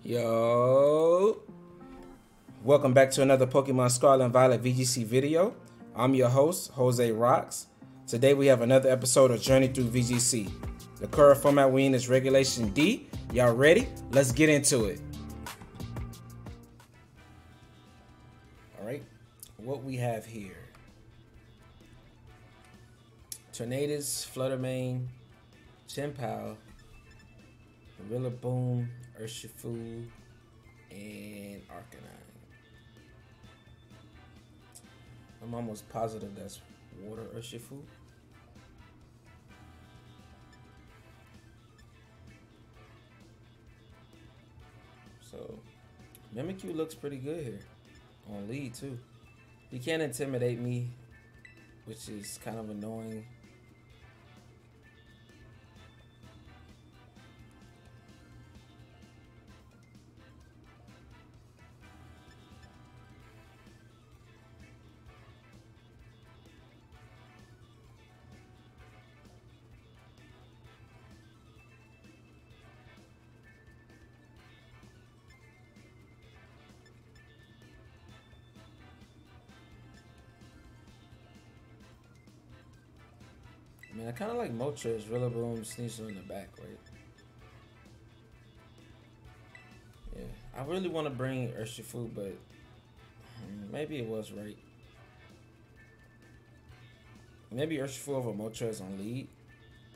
Yo, welcome back to another Pokemon Scarlet and Violet VGC video. I'm your host, Jose Rocks. Today we have another episode of Journey Through VGC. The current format we in is Regulation D. Y'all ready? Let's get into it. Alright, what we have here. Tornadus, Fluttermane, Chien-Pao, Rillaboom, Urshifu, and Arcanine. I'm almost positive that's Water Urshifu. So, Mimikyu looks pretty good here. On lead, too. He can't intimidate me, which is kind of annoying. I mean, I kind of like Moltres, Rillaboom, Sneasler in the back, right? Yeah, I really want to bring Urshifu, but maybe it was right. Maybe Urshifu over Moltres on lead.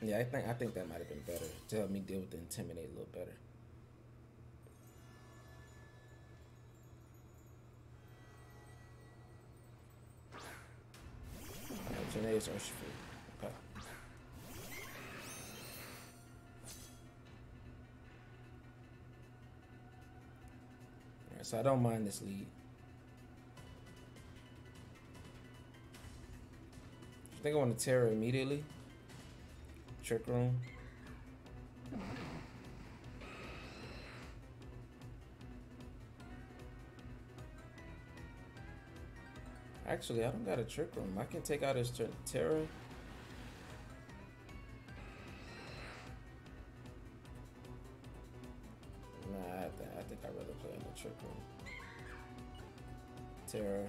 Yeah, I think that might have been better to help me deal with the Intimidate a little better. Tornadus, Urshifu. Okay. Alright, so I don't mind this lead. I think I want to Tera immediately. Trick Room. Actually, I don't got a Trick Room. I can take out his Tera. Nah, I think I'd rather play in the Trick Room. Tera.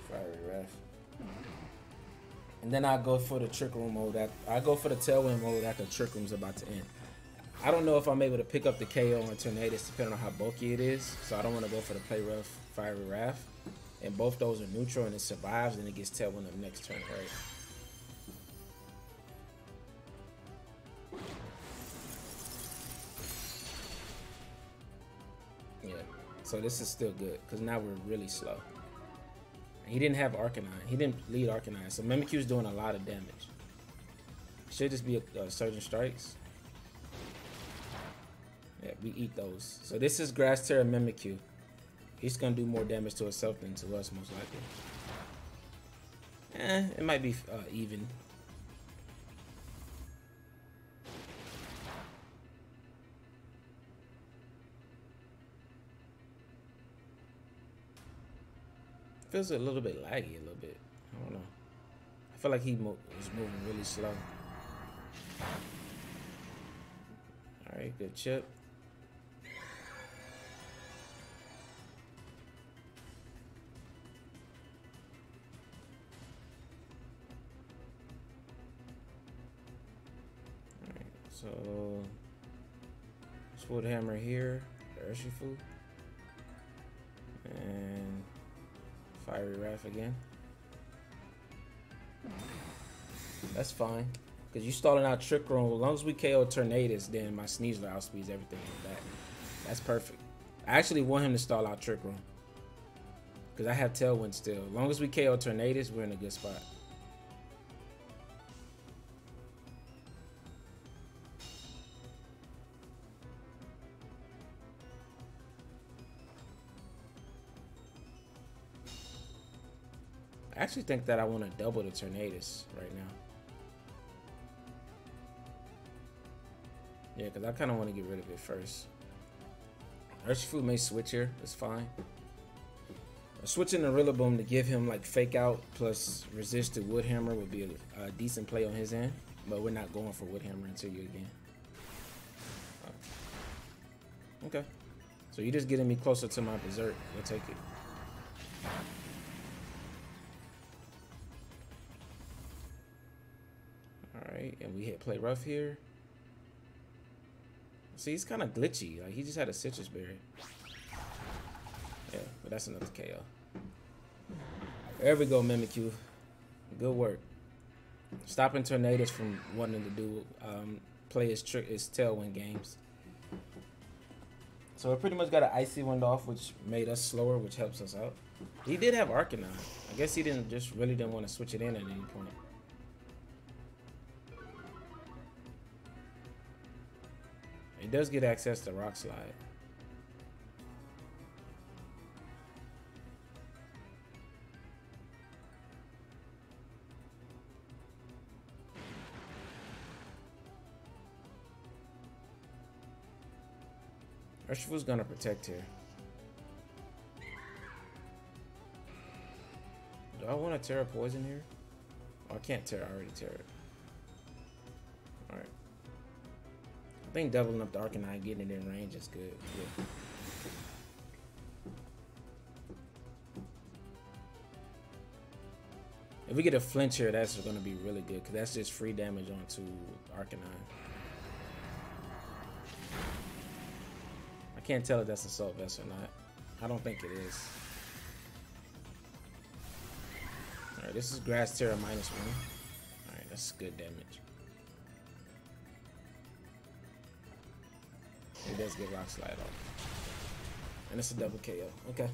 Fiery Ref. And then I go for the Trick Room mode. I go for the Tailwind mode after Trick Room's about to end. I don't know if I'm able to pick up the KO on Tornadus depending on how bulky it is. So I don't want to go for the Play Rough, Fiery Wrath. And both those are neutral and it survives and it gets Tailwind up next turn, right? Yeah, so this is still good because now we're really slow. He didn't have Arcanine. He didn't lead Arcanine. So Mimikyu's doing a lot of damage. Should just be a Surging Strikes. Yeah, we eat those. So this is Grass Tera Mimikyu. He's going to do more damage to himself than to us, most likely. It might be even. Feels a little bit laggy, a little bit. I don't know. I feel like he was moving really slow. Alright, good chip. Alright, so Swoot Hammer here, Urshifu. And Fiery Wrath again. That's fine. Because you stalling out Trick Room. As long as we KO Tornadus, then my Sneasler outspeeds everything like that. That's perfect. I actually want him to stall out Trick Room. Because I have Tailwind still. As long as we KO Tornadus, we're in a good spot. I actually think that I want to double the Tornadus right now. Yeah, because I kind of want to get rid of it first. Urshifu may switch here. It's fine. Switching to Rillaboom to give him like Fake Out plus resist to Wood Hammer would be a decent play on his end. But we're not going for Wood Hammer until you again. Okay. So you're just getting me closer to my berserk. We'll take it. Alright, and we hit play rough here. See, he's kind of glitchy. Like, he just had a citrus berry. Yeah, but that's another KO. There we go, Mimikyu. Good work. Stopping Tornadus from wanting to do play his Tailwind games. So we pretty much got an Icy Wind off, which made us slower, which helps us out. He did have Arcanine. I guess he didn't want to switch it in at any point. He does get access to Rock Slide. Urshifu's gonna protect here. Do I want to Terra Poison here? Oh, I can't Terra. I already Terra it. Alright. I think doubling up the Arcanine, getting it in range is good. Yeah. If we get a flinch here, that's going to be really good, because that's just free damage onto Arcanine. I can't tell if that's Assault Vest or not. I don't think it is. Alright, this is Grass Terra -1. Alright, that's good damage. It does get Rock Slide off. And it's a double KO. Okay.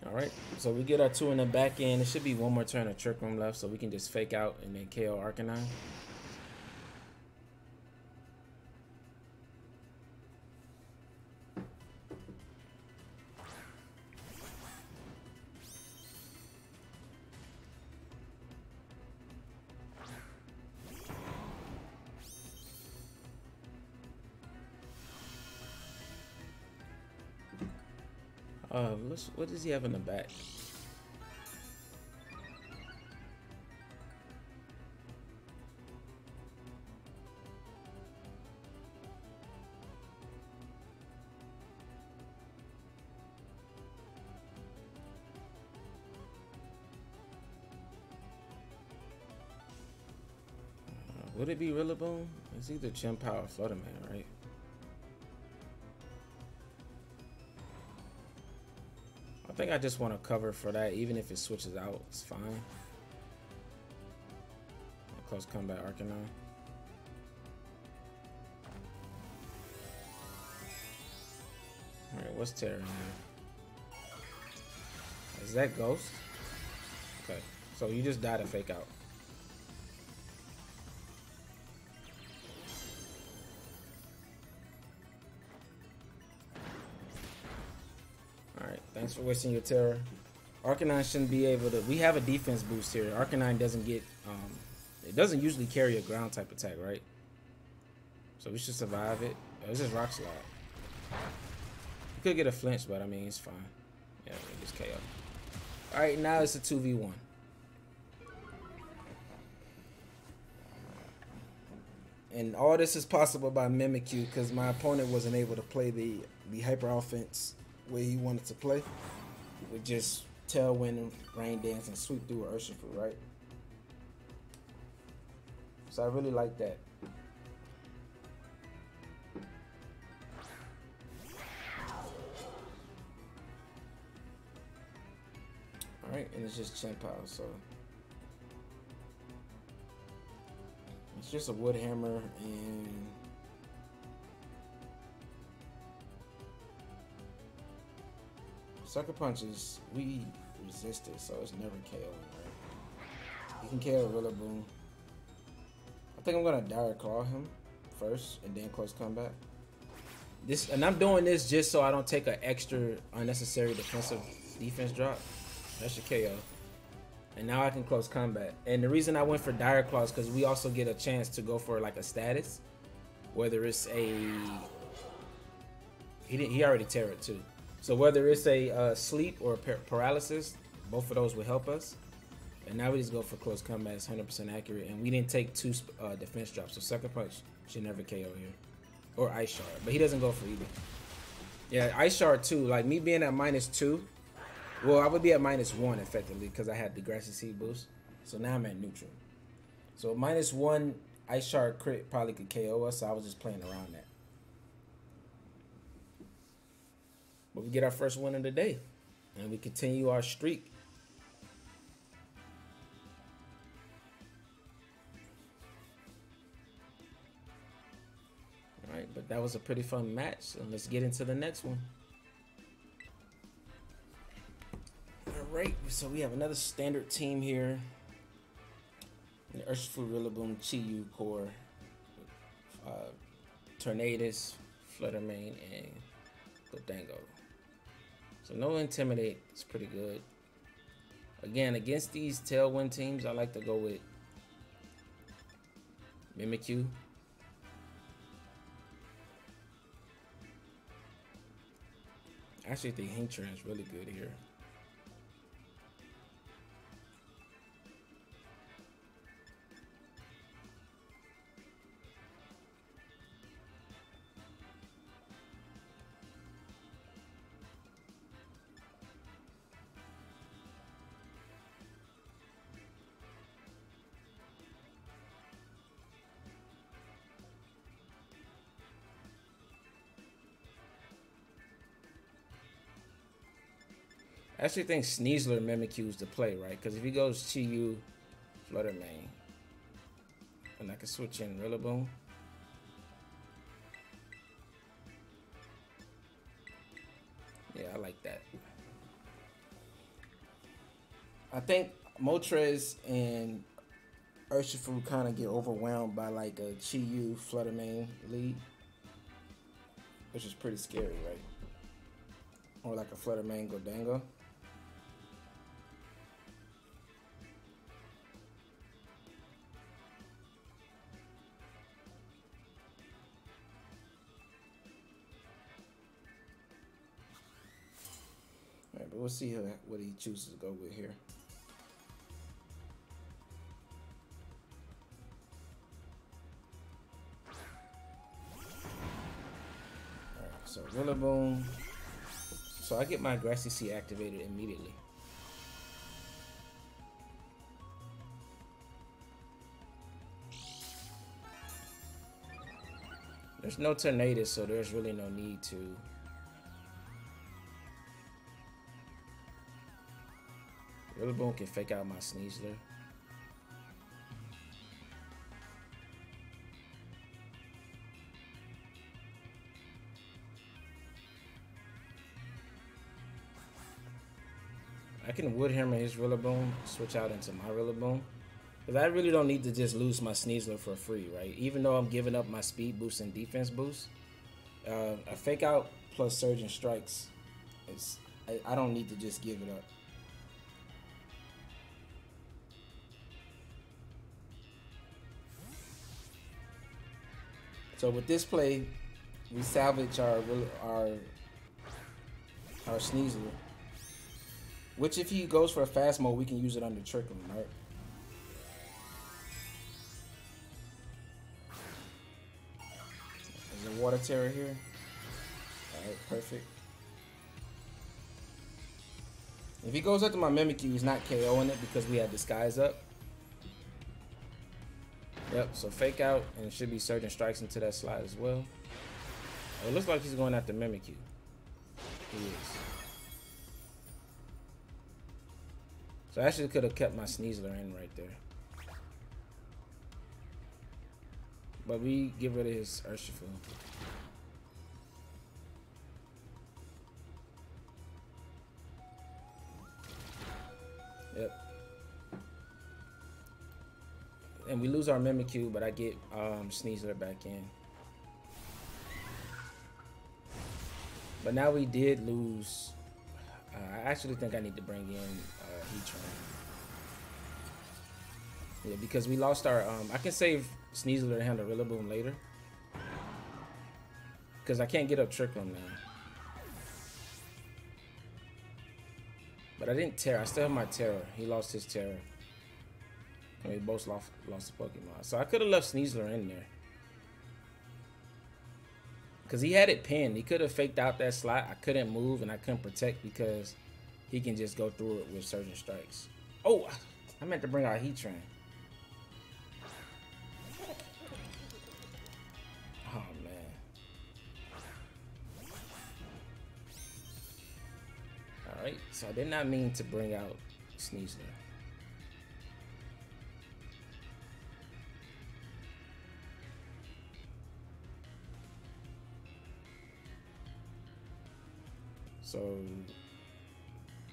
Alright, so we get our 2 in the back end. It should be one more turn of Trick Room left, so we can just fake out and then KO Arcanine. What does he have in the back? Would it be Rillaboom? It's either Chien-Pao or Flutterman, right? I think I just want to cover for that, even if it switches out, it's fine. Close combat Arcanine. Alright, what's Terra in there? Is that Ghost? Okay, so you just died to fake out. Thanks for wasting your Terra. Arcanine shouldn't be able to. We have a defense boost here. Arcanine doesn't get. It doesn't usually carry a ground type attack, right? So we should survive it. Oh, this is Rock Slide. You could get a flinch, but I mean it's fine. Yeah, we just KO. All right, now it's a 2v1. And all this is possible by Mimikyu, because my opponent wasn't able to play the hyper offense way he wanted to play, with just Tailwind and Rain Dance and sweep through Urshifu, right? So I really like that. Alright, and it's just Chien-Pao, so it's just a Wood Hammer and Sucker Punches, we resist it, so it's never KOing, right? You can KO Rillaboom. I think I'm gonna Dire Claw him first and then close combat. And I'm doing this just so I don't take an extra unnecessary defense drop. That should KO. And now I can close combat. And the reason I went for Dire Claw is because we also get a chance to go for like a status, whether it's a he already Terra too. So whether it's a sleep or paralysis, both of those will help us. And now we just go for close combat. It's 100% accurate. And we didn't take 2 defense drops. So Sucker Punch should never KO here. Or Ice Shard. But he doesn't go for either. Yeah, Ice Shard too. Like me being at -2. Well, I would be at -1 effectively because I had the Grassy Seed boost. So now I'm at neutral. So -1 Ice Shard crit probably could KO us. So I was just playing around that. But we get our first win of the day. And we continue our streak. Alright, but that was a pretty fun match. And let's get into the next one. Alright, so we have another standard team here. The Urshifu, Rillaboom, Chi-Yu, Core, Tornadus, Fluttermane, and Gholdengo. So no Intimidate, it's pretty good. Again, against these Tailwind teams, I like to go with Mimikyu. I actually think Heatran is really good here. I actually think Sneasler Mimikyu is the play, right? Because if he goes Chi-Yu, Fluttermane, and I can switch in Rillaboom. Yeah, I like that. I think Moltres and Urshifu kind of get overwhelmed by like a Chi-Yu, Fluttermane lead, which is pretty scary, right? Or like a Fluttermane Gholdengo. Alright, but we'll see what he chooses to go with here. Alright, so Rillaboom. So I get my Grassy Seed activated immediately. There's no Tornadus, so there's really no need to. Rillaboom can fake out my Sneasler. I can Wood Hammer his Rillaboom, switch out into my Rillaboom. Because I really don't need to just lose my Sneasler for free, right? Even though I'm giving up my speed boost and defense boost. A fake out plus Surging Strikes, I don't need to just give it up. So with this play, we salvage our Sneasler. Which if he goes for a fast mode, we can use it under Trick Room, right? There's a Water Tera here. Alright, perfect. If he goes after my Mimikyu, he's not KOing it because we had Disguise up. Yep, so fake out and it should be Surging Strikes into that slide as well. Oh, it looks like he's going after Mimikyu. He is. So I actually could have kept my Sneasler in right there. But we get rid of his Urshifu. Yep. And we lose our Mimikyu, but I get Sneasler back in. But now we did lose. I actually think I need to bring in Heatran. Yeah, because we lost our. I can save Sneasler to handle Rillaboom later. Because I can't get up Trick Room now. But I didn't Terra. I still have my Terra. He lost his Terra. And we both lost the Pokemon. So I could have left Sneasler in there. Because he had it pinned. He could have faked out that slot. I couldn't move and I couldn't protect because he can just go through it with Surging Strikes. Oh, I meant to bring out Heatran. Oh, man. Alright, so I did not mean to bring out Sneasler. So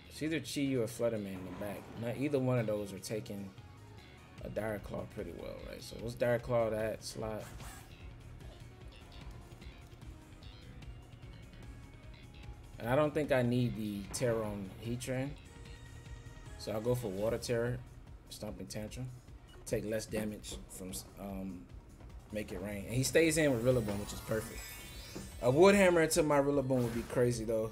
it's either Chi-Yu or Flutterman in the back. Not either one of those are taking a Dire Claw pretty well, right? So let's Dire Claw that slot. And I don't think I need the Terra on Heatran. So I'll go for Water Terror, Stomping Tantrum. Take less damage from Make It Rain. And he stays in with Rillaboom, which is perfect. A Wood Hammer into my Rillaboom would be crazy though.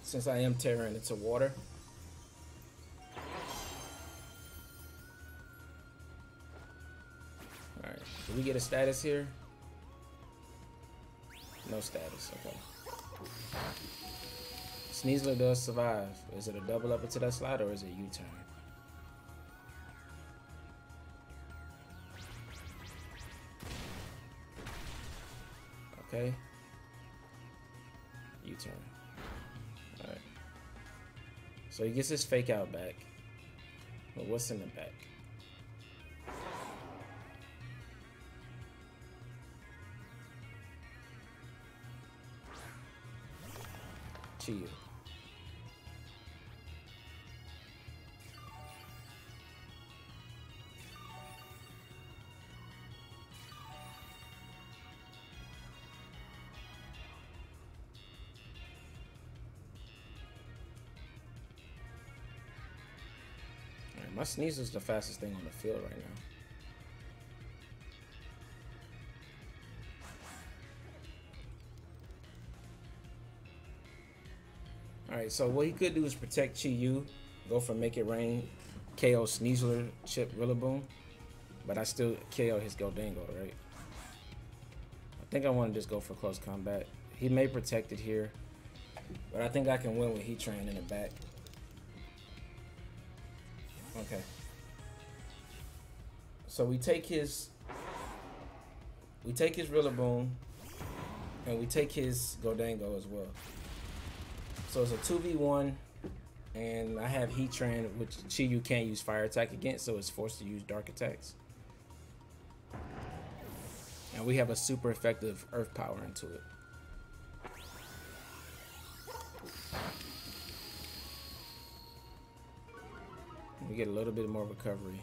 Since I am Terraing into water. Alright, do we get a status here? No status, okay. Sneasler does survive. Is it a double up into that slot or is it U-turn? Okay. U-turn. Alright. So he gets his fake out back. But what's in the back? Chi-Yu. My Sneasler's the fastest thing on the field right now. Alright, so what he could do is protect Chi-Yu, go for Make It Rain, KO Sneasler, chip Rillaboom, but I still KO his Goldango, right? I think I want to just go for close combat. He may protect it here, but I think I can win with Heatran in the back. Okay. So we take his Rillaboom and we take his Goldango as well. So it's a 2v1 and I have Heatran, which Chi-Yu can't use fire attack against, so it's forced to use dark attacks. And we have a super effective earth power into it. We get a little bit more recovery.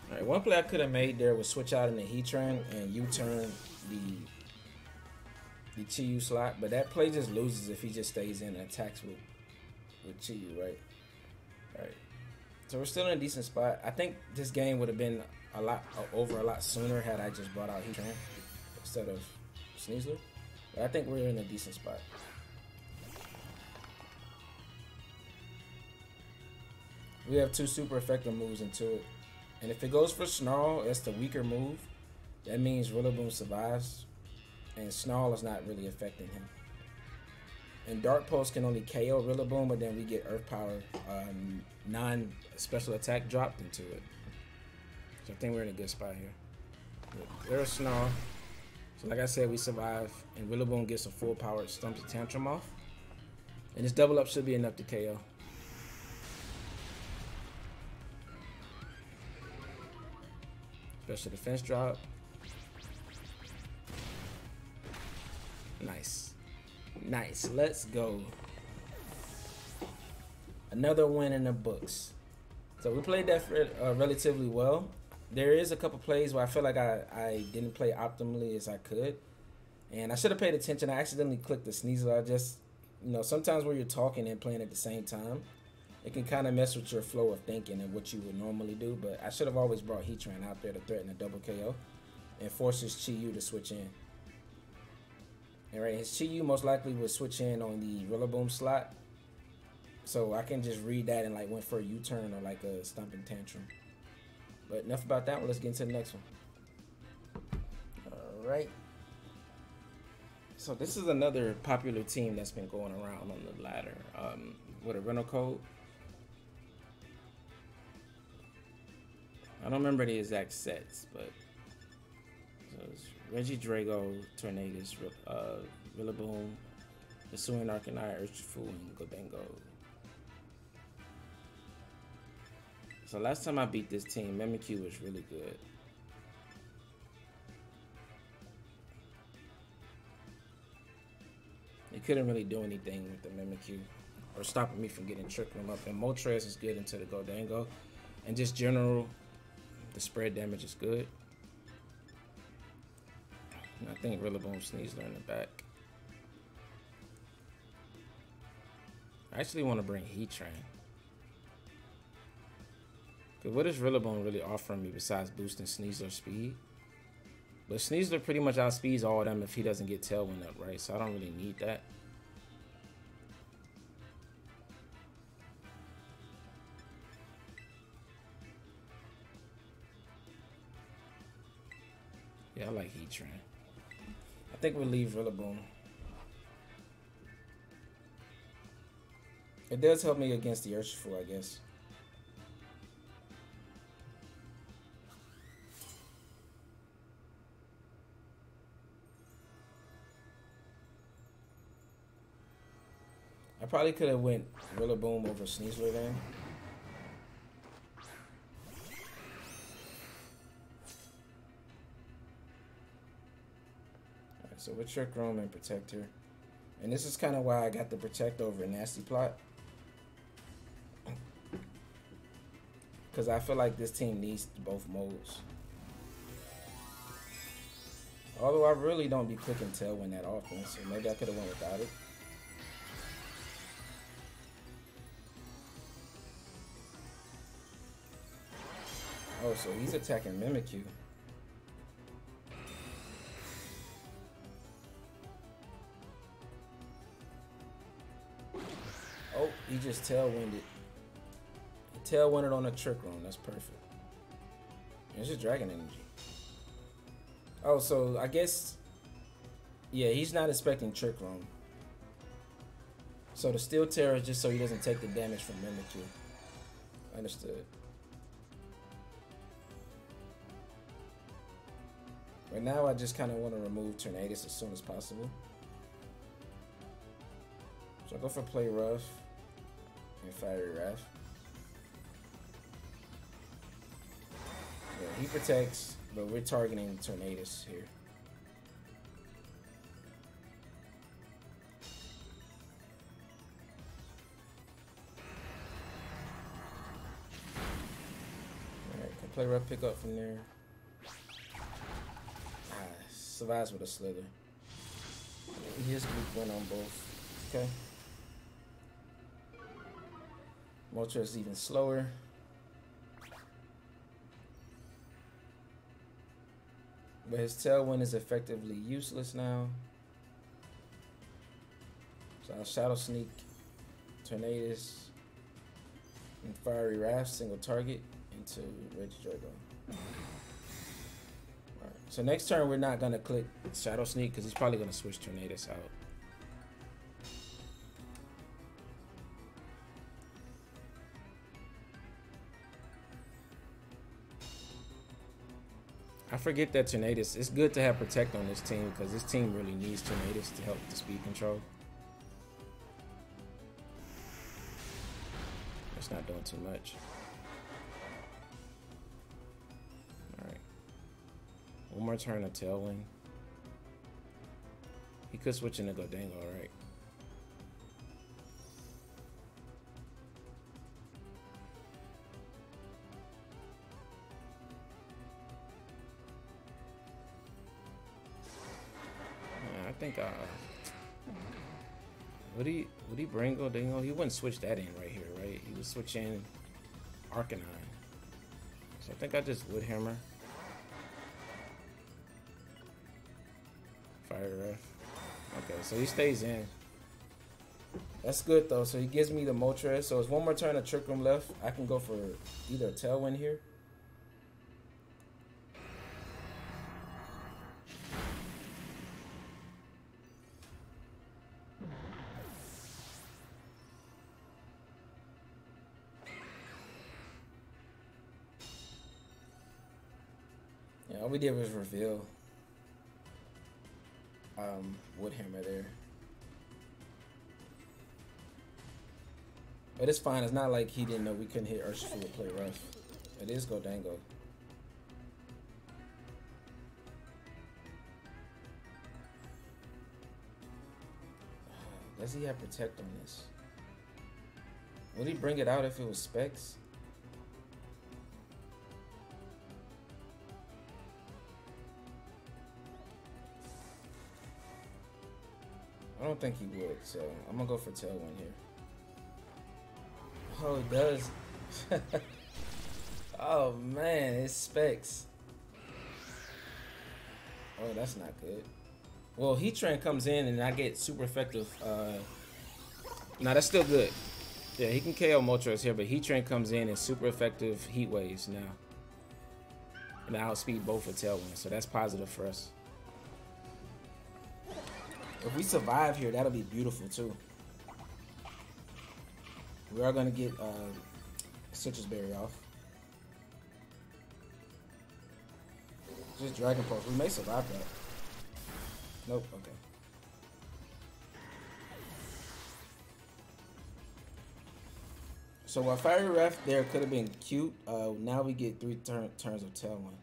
Alright, one play I could have made there was switch out in the Heatran and U-turn the Chi-Yu slot, but that play just loses if he just stays in and attacks with Chi-Yu, right? Alright. So we're still in a decent spot. I think this game would have been over a lot sooner had I just brought out Heatran instead of Sneasler. But I think we're in a decent spot. We have two super effective moves into it. And if it goes for Snarl, that's the weaker move. That means Rillaboom survives. And Snarl is not really affecting him. And Dark Pulse can only KO Rillaboom, but then we get Earth Power non-special attack dropped into it. So I think we're in a good spot here. There's Snarl. So like I said, we survive. And Rillaboom gets a full power, stumps the Tantrum off. And this double up should be enough to KO. Special defense drop. Nice. Nice. Let's go. Another win in the books. So we played that relatively well. There is a couple plays where I feel like I didn't play optimally as I could. And I should have paid attention. I accidentally clicked the Sneasler. I just, you know, sometimes where you're talking and playing at the same time, it can kind of mess with your flow of thinking and what you would normally do. But I should have always brought Heatran out there to threaten a double KO and force his Chi-Yu to switch in. And right, his Chi-Yu most likely would switch in on the Rillaboom slot. So I can just read that and like went for a U-turn or like a stomping tantrum. But enough about that one. Let's get into the next one. All right. So this is another popular team that's been going around on the ladder with a rental code. I don't remember the exact sets, but so it's Regidrago, Tornadus, Rillaboom, Pursuing Arcanine, Urshifu, and Gholdengo. So last time I beat this team, Mimikyu was really good. You couldn't really do anything with the Mimikyu or stopping me from getting Trick Room up. And Moltres is good into the Gholdengo. And just general, the spread damage is good. And I think Rillaboom Sneasler in the back. I actually want to bring Heatran. Because what is Rillaboom really offering me besides boosting Sneasler's speed? But Sneasler pretty much outspeeds all of them if he doesn't get Tailwind up, right? So I don't really need that. Yeah, I like Heatran. I think we'll leave Rillaboom. It does help me against the Urshifu, I guess. I probably could have went Rillaboom over Sneasler then. Alright, so we're Trick Room and Protector. And this is kind of why I got the Protect over Nasty Plot. Because I feel like this team needs both modes. Although I really don't be clicking Tailwind that often, so maybe I could have went without it. Oh, so he's attacking Mimikyu. Oh, he just Tailwinded. He Tailwinded on a Trick Room. That's perfect. It's just Dragon Energy. Oh, so I guess... Yeah, he's not expecting Trick Room. So the Steel Terror is just so he doesn't take the damage from Mimikyu. Understood. Right now, I just kind of want to remove Tornadus as soon as possible. So I go for Play Rough and Fiery Wrath. Yeah, he protects, but we're targeting Tornadus here. Alright, can Play Rough pick up from there? Survives with a Slither. His weak win on both. Okay. Moltres is even slower. But his Tailwind is effectively useless now. So I'll Shadow Sneak, Tornadus, and Fiery Wrath, single target into Regidrago. So next turn, we're not going to click Shadow Sneak because he's probably going to switch Tornadus out. I forget that Tornadus, it's good to have Protect on this team because this team really needs Tornadus to help with the speed control. It's not doing too much. One more turn of Tailwind. He could switch into Gholdengo, right? Yeah, I think would he bring Gholdengo? He wouldn't switch that in right here, right? He would switch in Arcanine. So I think I just Wood Hammer. Fire Ref. Okay, so he stays in. That's good though. So he gives me the Moltres. So it's one more turn of Trick Room left. I can go for either a Tailwind here. Yeah, all we did was reveal Wood Hammer there. But it's fine. It's not like he didn't know we couldn't hit Urshifu with Play Rough. It is Gholdengo. Does he have Protect on this? Would he bring it out if it was Specs? I don't think he would, so I'm gonna go for Tailwind here. Oh, it does. Oh man, it's Specs. Oh, that's not good. Well, Heatran comes in and I get super effective. Nah, that's still good. Yeah, he can KO Moltres here, but Heatran comes in and super effective Heat Waves now. And I outspeed both with Tailwind, so that's positive for us. If we survive here, that'll be beautiful too. We are gonna get Citrus Berry off. Just Dragon Pulse. We may survive that. Nope. Okay. So while Fiery Ref there could have been cute, now we get 3 turns of Tailwind.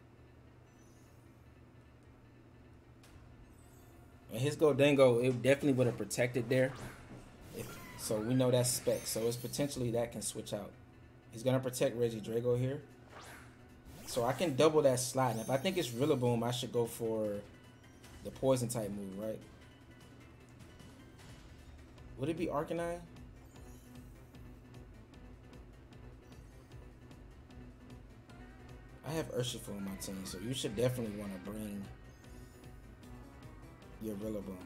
And his Gholdengo, it definitely would have protected there. So we know that's Spec. So it's potentially that can switch out. He's going to protect Regidrago here. So I can double that slot. And if I think it's Rillaboom, I should go for the Poison type move, right? Would it be Arcanine? I have Urshifu on my team, so you should definitely want to bring your Rillaboom.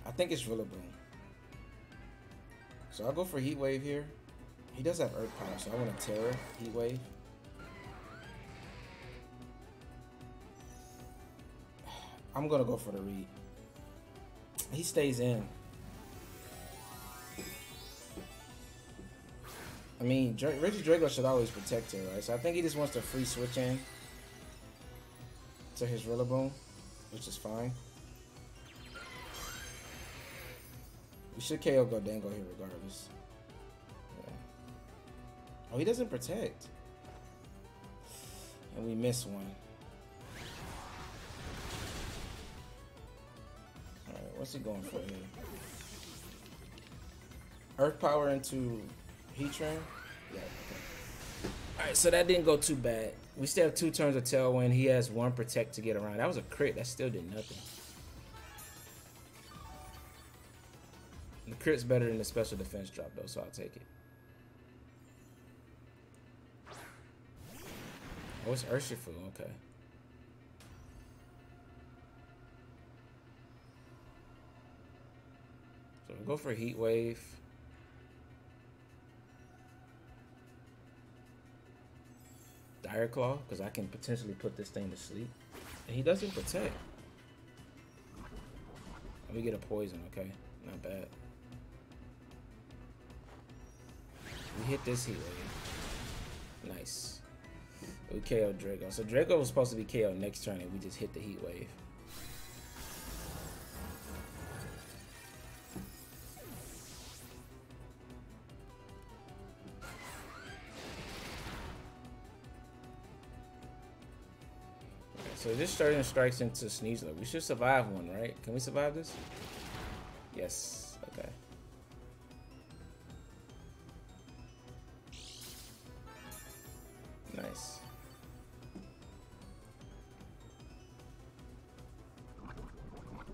I think it's Rillaboom. So I'll go for Heat Wave here. He does have Earth Power, so I want to Terra Heat Wave. I'm going to go for the read. He stays in. I mean, Regidrago should always protect her, right? So I think he just wants to free switch in to his Rillaboom, which is fine. We should KO Gholdengo here regardless. Yeah. Oh, he doesn't protect. And we miss one. Alright, what's he going for here? Earth Power into Heatran? Yeah, okay. Alright, so that didn't go too bad. We still have 2 turns of Tailwind. He has 1 Protect to get around. That was a crit. That still did nothing. The crit's better than the special defense drop though, so I'll take it. Oh, it's Urshifu, okay. So we'll go for Heat Wave. Dire Claw, because I can potentially put this thing to sleep. And he doesn't protect. Let me get a poison, okay? Not bad. We hit this Heat Wave. Nice. We KO'd Draco. So Draco was supposed to be KO'd next turn and we just hit the Heat Wave. So this starting strikes into Sneasler. We should survive one, right? Can we survive this? Yes. Okay. Nice.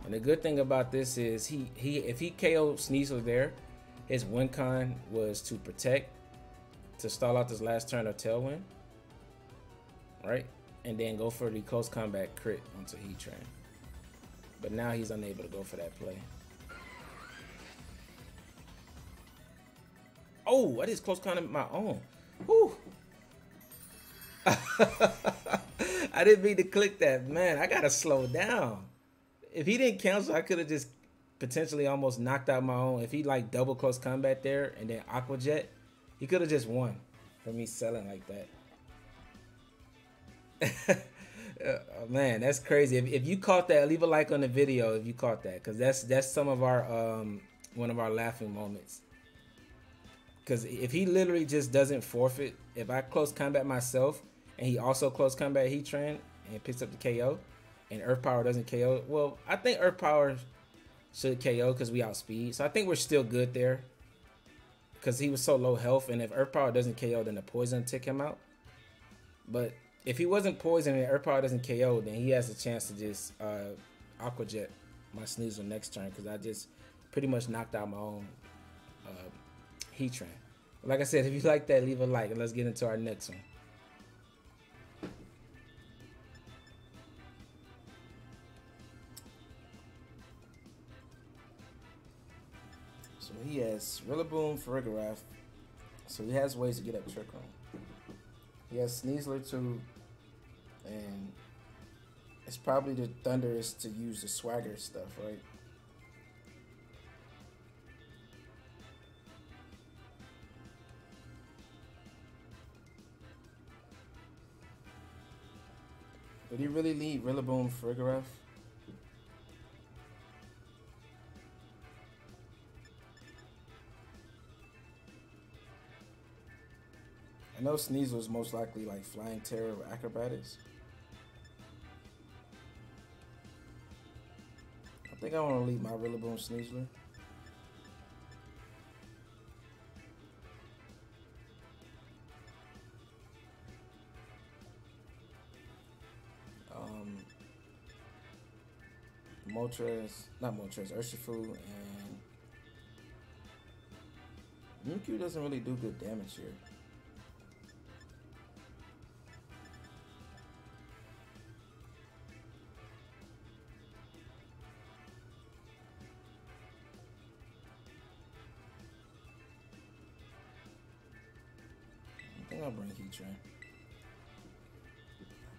And the good thing about this is if he KO'd Sneasler there, his win con was to protect to stall out this last turn of Tailwind, right? And then go for the close combat crit onto Heatran. But now he's unable to go for that play. Oh, I just close combat my own. Whew. I didn't mean to click that. Man, I gotta slow down. If he didn't cancel, I could have just potentially almost knocked out my own. If he like double close combat there and then Aqua Jet, he could have just won for me selling like that. Man, that's crazy. If you caught that, leave a like on the video if you caught that, because that's some of our one of our laughing moments. Because if he literally just doesn't forfeit, if I close combat myself and he also close combat Heatran and picks up the KO, and Earth Power doesn't KO, well, I think Earth Power should KO because we outspeed. So I think we're still good there because he was so low health, and if Earth Power doesn't KO, then the poison tick him out. But if he wasn't poisoned and Earth Power doesn't KO, then he has a chance to just Aqua Jet my Sneasler next turn, because I just pretty much knocked out my own Heatran. Like I said, if you like that, leave a like, and let's get into our next one. So he has Rillaboom for Rillaboom, so he has ways to get up Trick Room. He has Sneasler too, and it's probably the Thunderous to use the swagger stuff, right? Would he really lead Rillaboom for Rillaboom? I know Sneasler is most likely like Flying Terror or Acrobatics. I think I want to lead my Rillaboom Sneasler. Urshifu, and Mimikyu doesn't really do good damage here. I think I'll bring Heatran.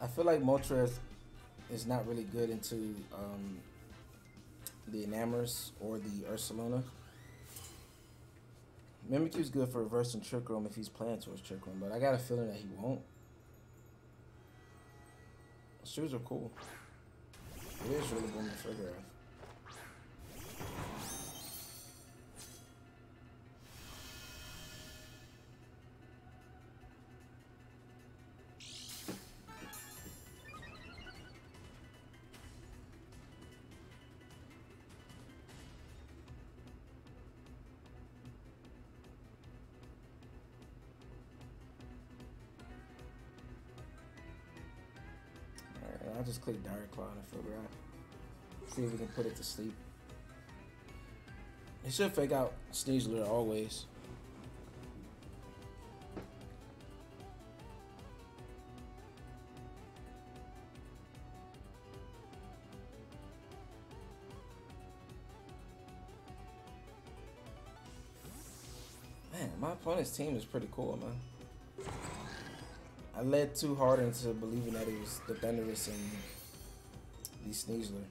I feel like Moltres is not really good into the Enamorous or the Ursaluna. Mimikyu's good for reversing Trick Room if he's playing towards Trick Room, but I got a feeling that he won't. The shoes are cool. It is really going to figure out. I'll just click Dire Claw and figure out. See if we can put it to sleep. It should fake out Sneasler always. Man, my opponent's team is pretty cool, man. I led too hard into believing that it was the Thunderous and the Sneasler.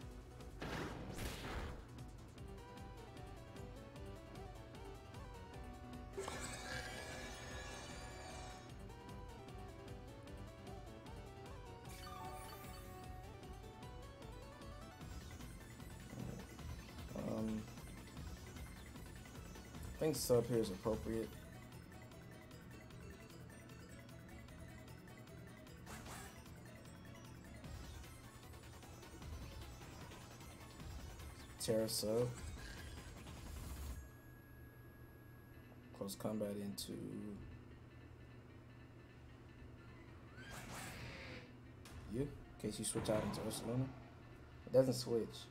I think sub here is appropriate. Terra sub. Close combat into you, in case you switch out into Ursaluna. It doesn't switch.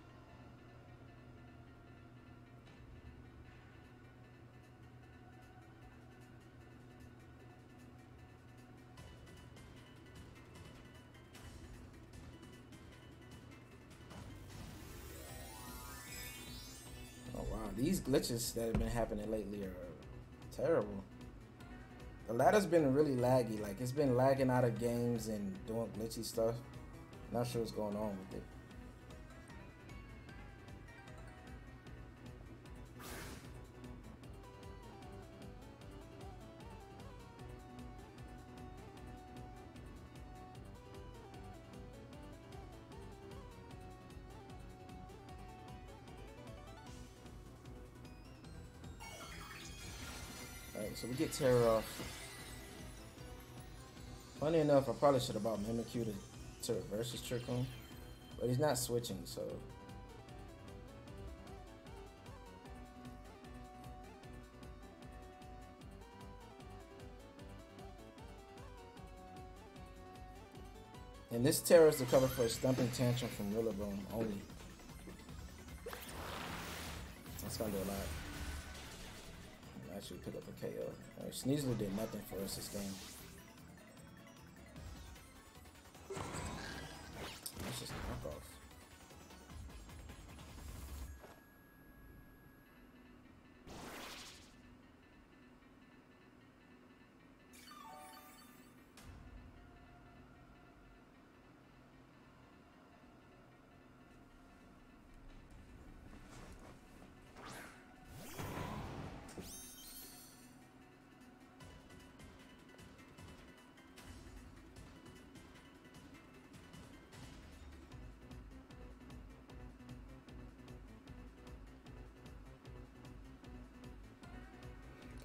These glitches that have been happening lately are terrible. The ladder's been really laggy. Like, it's been lagging out of games and doing glitchy stuff. Not sure what's going on with it. Alright, so we get Tera off. Funny enough, I probably should have bought Mimikyu to reverse his Trick Room, but he's not switching, so. And this Tera is the cover for a Stumping Tantrum from Rillaboom only. That's gonna do a lot. Actually pick up a KO. Alright, Sneasler did nothing for us this game. That's just a knockoff.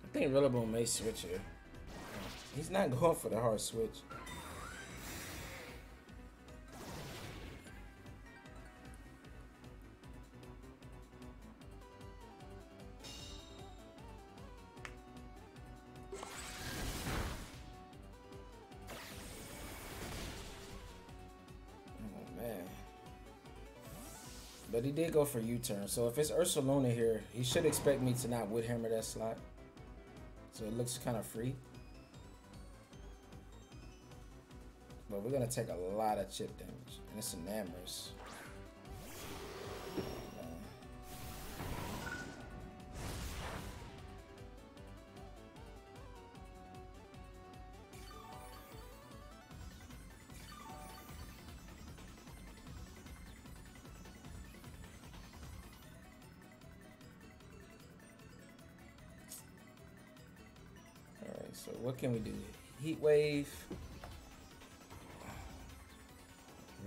I think Rillaboom may switch here. He's not going for the hard switch. Oh man. But he did go for U-turn. So if it's Ursaluna here, he should expect me to not wood hammer that slot. So it looks kind of free. But we're going to take a lot of chip damage. And it's Enamorous. So what can we do? Heat Wave.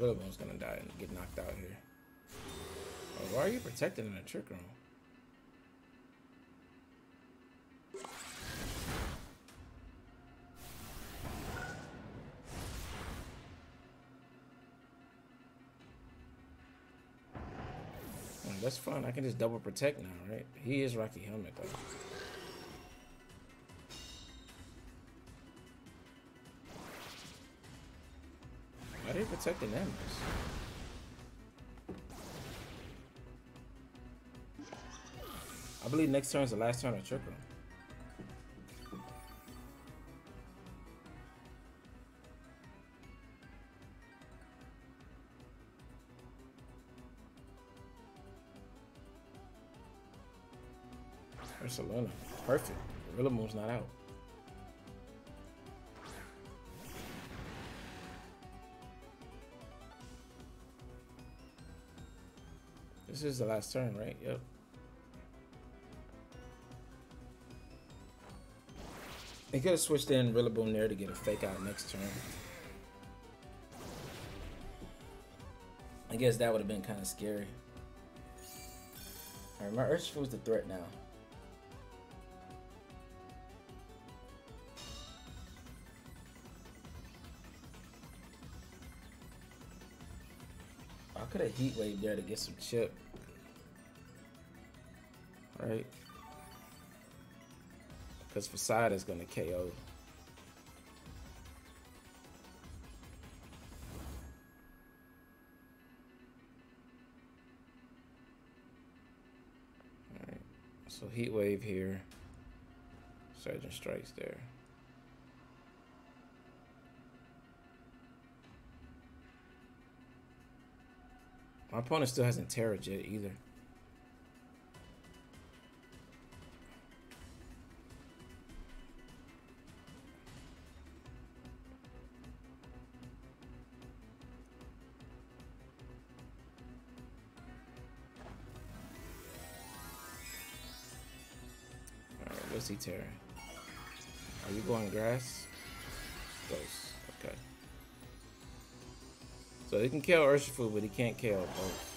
Rillaboom's gonna die and get knocked out here. Oh, why are you protecting in a Trick Room? That's fun. I can just double protect now, right? He is Rocky Helmet though. Why are they protecting them? I believe next turn is the last turn of Trick Room. Ursaluna. Perfect. Rillaboom's not out. This is the last turn, right? Yep. He could have switched in Rillaboom there to get a fake out next turn. I guess that would have been kind of scary. Alright, my Urshifu is the threat now. I could have Heat Wave there to get some chip. Right? Because Facade is going to KO. Alright. So Heat Wave here. Surgeon Strikes there. My opponent still hasn't Terra Jet either. What's he tearing? Are you going grass? Ghost. Okay. So he can kill Urshifu, but he can't kill both.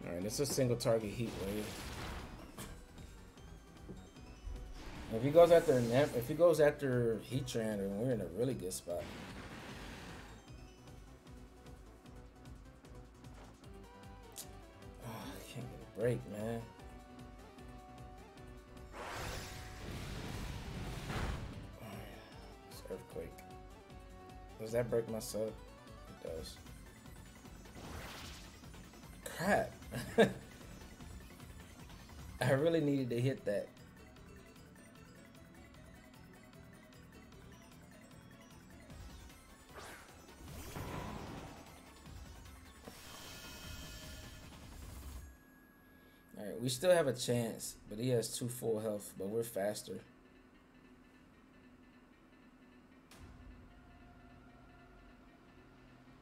Alright, it's a single target heat wave. If he goes after Heatran, then we're in a really good spot. Oh, I can't get a break, man. It's Earthquake. Does that break my sub? It does. Crap. I really needed to hit that. Alright, we still have a chance, but he has 2 full health, but we're faster.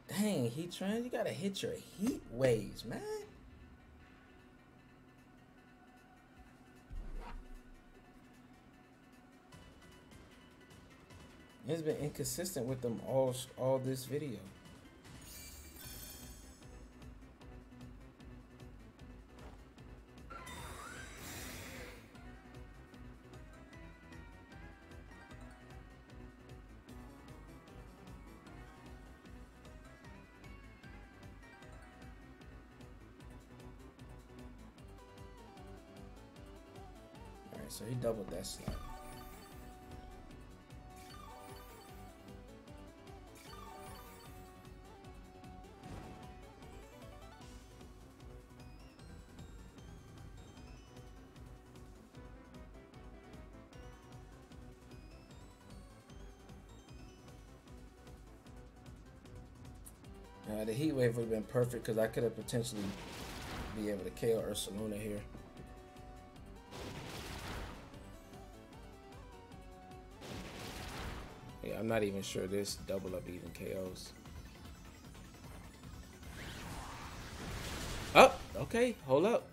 Dang, Heatran, you gotta hit your heat waves, man. He's been inconsistent with them all this video. Alright, so he doubled that slot. The heat wave would have been perfect because I could have potentially be able to KO Ursaluna here. Yeah, I'm not even sure this double up even KOs. Oh, okay, hold up.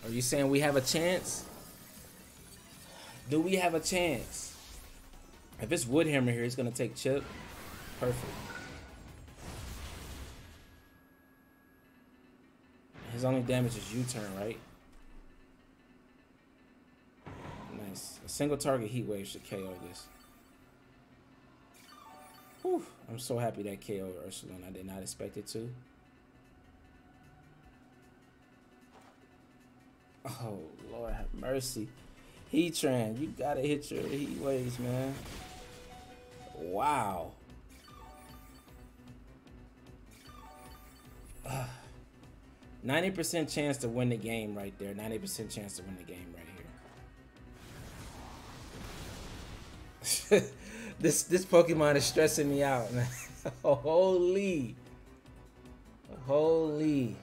Are you saying we have a chance? Do we have a chance? If it's Woodhammer here, it's gonna take chip. Perfect. His only damage is U-turn, right? Nice. A single target heat wave should KO this. Whew. I'm so happy that KO'd Ursaluna. I did not expect it to. Oh, Lord have mercy. Heatran, you gotta hit your heat waves, man. Wow. 90% chance to win the game right there. 90% chance to win the game right here. This Pokemon is stressing me out, man. Holy. Holy.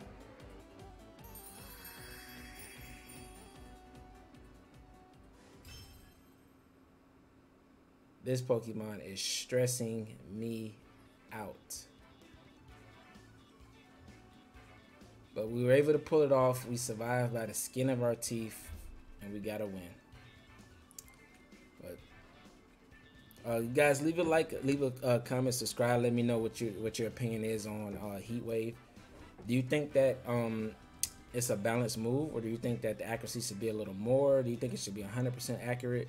This Pokemon is stressing me out. But we were able to pull it off. We survived by the skin of our teeth, and we got to win. But you guys, leave a like, leave a comment, subscribe. Let me know what your opinion is on Heat Wave. Do you think that it's a balanced move, or do you think that the accuracy should be a little more? Do you think it should be 100% accurate,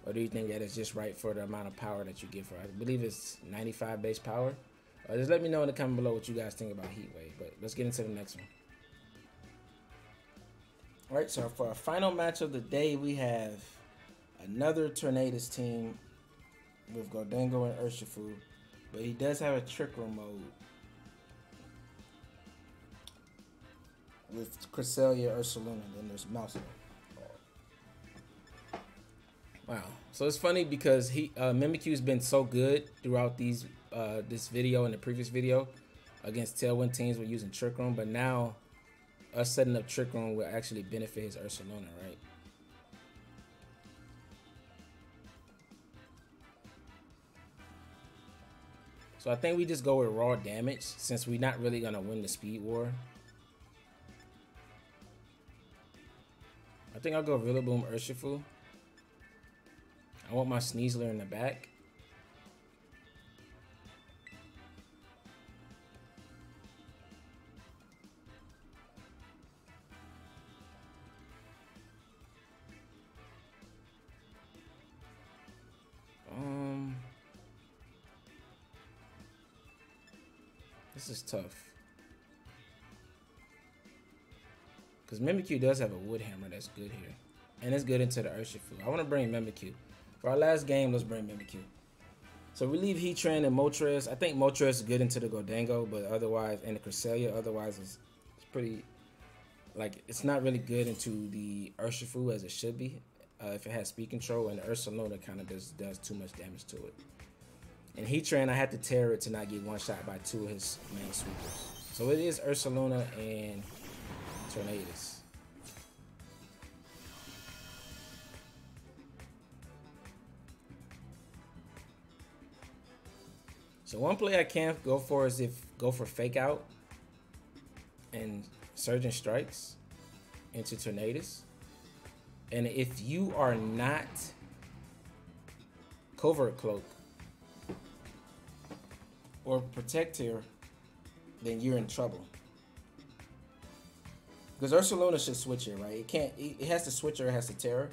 or do you think that it's just right for the amount of power that you give her? I believe it's 95 base power. Just let me know in the comment below what you guys think about Heat Wave. But let's get into the next one. Alright, so for our final match of the day, we have another Tornadus team with Gholdengo and Urshifu, but he does have a Trick Room mode with Cresselia, Ursaluna, and then there's Mouse. Wow, so it's funny because Mimikyu's been so good throughout this video and the previous video against Tailwind teams with using Trick Room, but now us setting up Trick Room will actually benefit his Ursaluna, right? So I think we just go with raw damage since we're not really gonna win the speed war. I think I'll go Rillaboom Urshifu. I want my Sneasler in the back. This is tough. Because Mimikyu does have a Wood Hammer that's good here. And it's good into the Urshifu. I want to bring Mimikyu. For our last game, let's bring Mimikyu. So we leave Heatran and Moltres. I think Moltres is good into the Gholdengo, but otherwise, and the Cresselia, otherwise it's pretty, like, it's not really good into the Urshifu as it should be. If it has speed control, and the Ursaluna kind of does too much damage to it. And Heatran, I had to tear it to not get one shot by two of his main sweepers. So it is Ursaluna and Tornadus. So one play I can go for is go for Fake Out and Surging Strikes into Tornadus. And if you are not Covert Cloak or Protect here, then you're in trouble. Because Ursaluna should switch here, right? It has to switch or it has to Terror.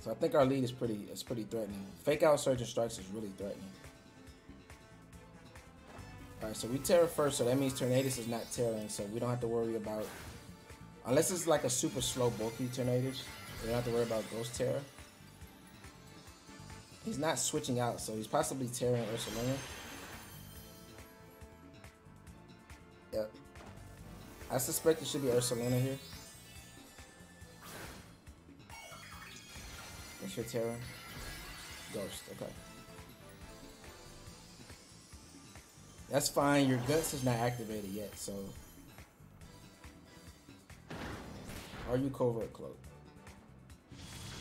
So I think our lead is pretty threatening. Fake Out Surging Strikes is really threatening. Alright, so we Terra first, so that means Tornadus is not Terraing, so we don't have to worry about, unless it's like a super slow bulky Tornadus, we don't have to worry about Ghost Terra. He's not switching out, so he's possibly Terraing Ursaluna. Yep. I suspect it should be Ursaluna here. What's your Terra? Ghost, okay. That's fine, your Guts is not activated yet, so. Are you Covert Cloak?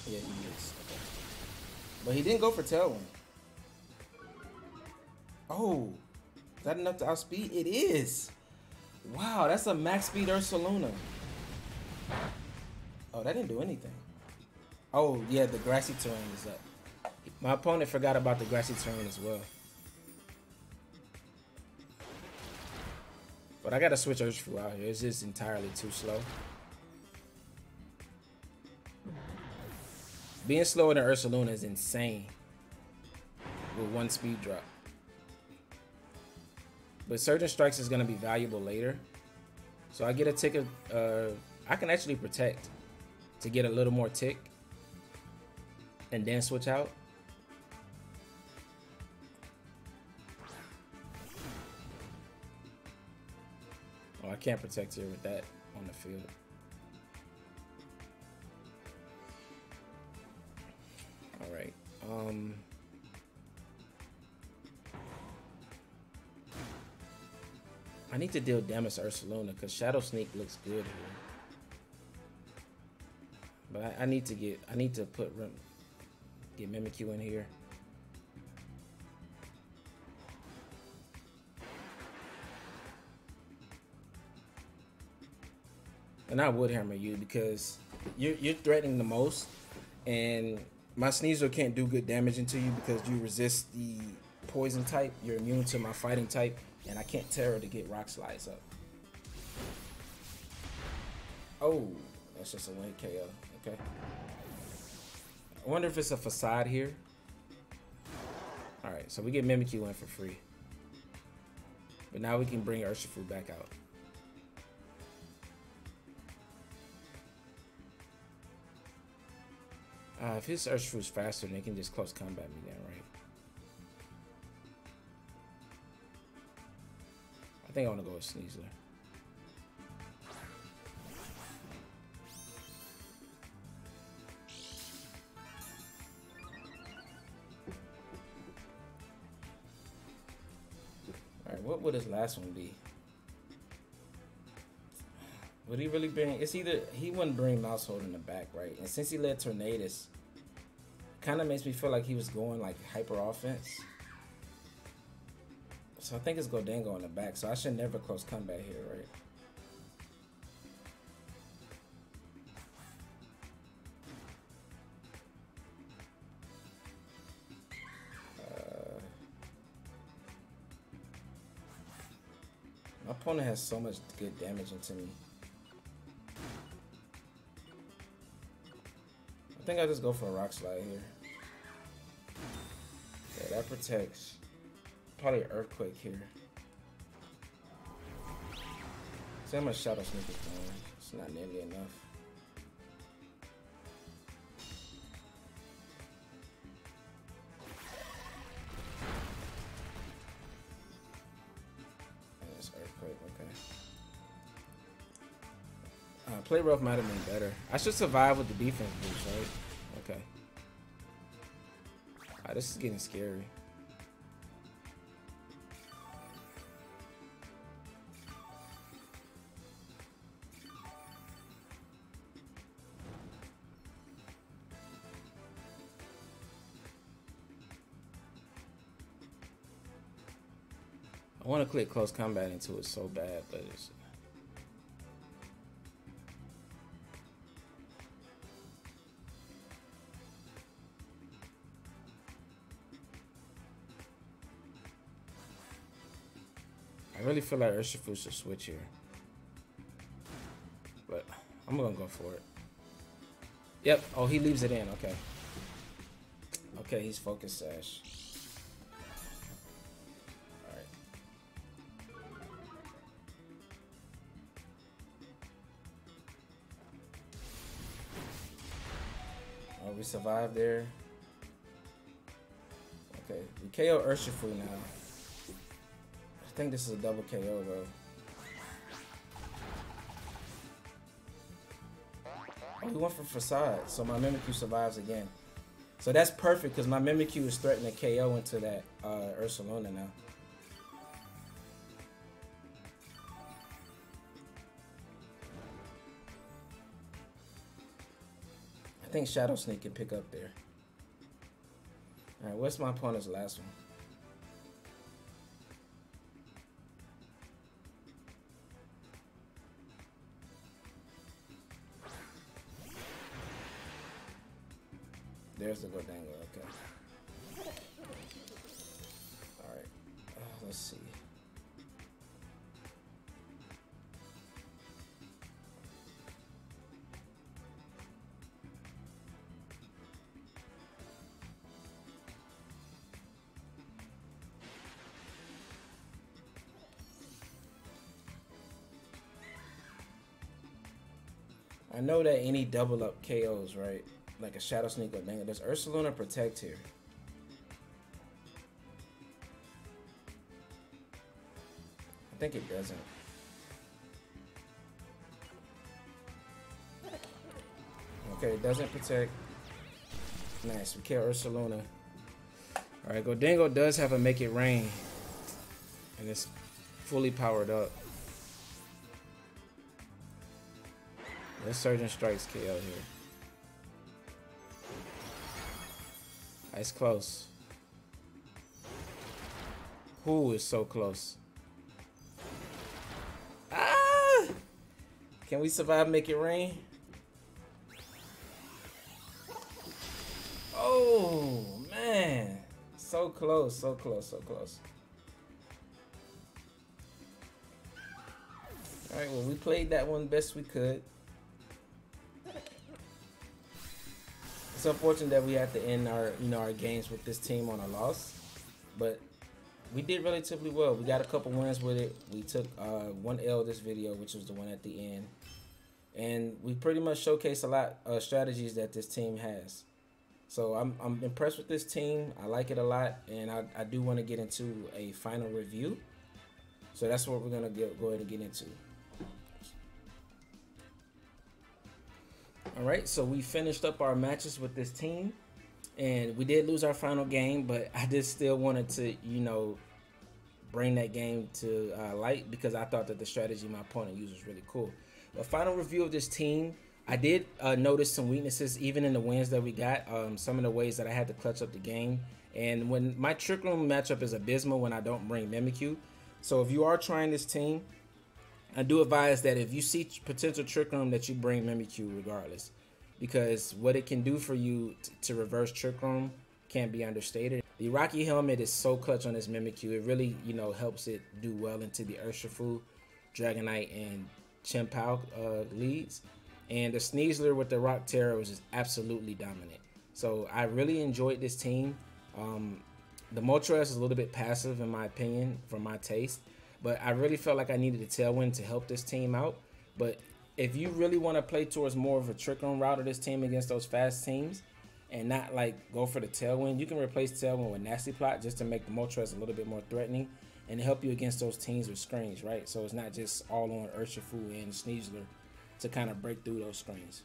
Yeah, he is. Okay. But he didn't go for Tailwind. Oh, is that enough to outspeed? It is. Wow, that's a max speed Ursaluna. Oh, that didn't do anything. Oh, yeah, the grassy terrain is up. My opponent forgot about the grassy terrain as well. But I gotta switch Urshifu out here. It's just entirely too slow. Being slower than Ursaluna is insane with one speed drop. But Surging Strikes is gonna be valuable later. So I get a tick of, I can actually Protect to get a little more tick and then switch out. Oh, I can't Protect here with that on the field. All right. I need to deal damage to Ursaluna because Shadow Sneak looks good here. But I need to get Mimikyu in here. And I would hammer you because you're threatening the most, and my Sneasler can't do good damage into you because you resist the poison type. You're immune to my fighting type, and I can't Terror to get Rock Slides up. Oh, that's just a win KO. Okay. I wonder if it's a Facade here. All right, so we get Mimikyu in for free, but now we can bring Urshifu back out. If his Urshifu's faster, then he can just close combat me down, right? I think I want to go with Sneasler. Alright, what would his last one be? Would he really bring? It's either he wouldn't bring Mousehold in the back, right? And since he led Tornadus, kind of makes me feel like he was going like hyper offense. So I think it's Goldango in the back. So I should never close combat here, right? My opponent has so much good damage into me. I think I'll just go for a Rock Slide here. Yeah, that protects. Probably an Earthquake here. See how much Shadow Sneak is doing. It's not nearly enough. Play rough might have been better. I should survive with the defense boost, right? Okay. Alright, this is getting scary. I want to click close combat into it so bad, but it's... I really feel like Urshifu should switch here. But I'm gonna go for it. Yep. Oh, he leaves it in. Okay. Okay, he's Focus Sash. Alright. Oh, we survived there. Okay. We KO Urshifu now. I think this is a double KO though. Oh, he went for Facade, so my Mimikyu survives again. So that's perfect because my Mimikyu is threatening to KO into that Ursaluna now. I think Shadow Sneak can pick up there. Alright, what's my opponent's last one? There's the Goldango, okay. Alright, let's see. I know that any double up KOs, right? Like a Shadow Sneak or Goldango. Does Ursaluna protect here? I think it doesn't. Okay, it doesn't protect. Nice, we kill Ursaluna. Alright, Goldango does have a Make It Rain. And it's fully powered up. Let's Surging Strikes KO here. It's close. Ooh, it's so close. Ah! Can we survive Make It Rain? Oh, man. So close, so close, so close. Alright, well, we played that one best we could. It's unfortunate that we had to end our, our games with this team on a loss, but we did relatively well. We got a couple wins with it. We took one L this video, which was the one at the end, and we pretty much showcased a lot of strategies that this team has. So I'm impressed with this team. I like it a lot, and I do want to get into a final review. So that's what we're gonna go ahead and get into. Alright, so we finished up our matches with this team, and we did lose our final game, but I just still wanted to, bring that game to light because I thought that the strategy my opponent used was really cool. But final review of this team, I did notice some weaknesses even in the wins that we got. Some of the ways that I had to clutch up the game. And when my Trick Room matchup is abysmal when I don't bring Mimikyu. So if you are trying this team, I do advise that if you see potential Trick Room that you bring Mimikyu regardless. Because what it can do for you to reverse Trick Room can't be understated. The Rocky Helmet is so clutch on this Mimikyu. It really, you know, helps it do well into the Urshifu, Dragonite, and Chien-Pao leads. And the Sneasler with the Rock Tera was just absolutely dominant. So I really enjoyed this team. The Moltres is a little bit passive in my opinion, for my taste. But I really felt like I needed a Tailwind to help this team out. But if you really want to play towards more of a Trick Room route of this team against those fast teams, and not like go for the Tailwind, you can replace Tailwind with Nasty Plot just to make the Moltres a little bit more threatening and help you against those teams with screens, right? So it's not just all on Urshifu and Sneasler to kind of break through those screens.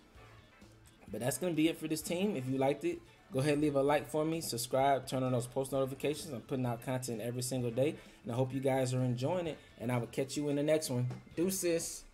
But that's going to be it for this team. If you liked it, go ahead and leave a like for me, subscribe, turn on those post notifications. I'm putting out content every single day, and I hope you guys are enjoying it, and I will catch you in the next one. Deuces.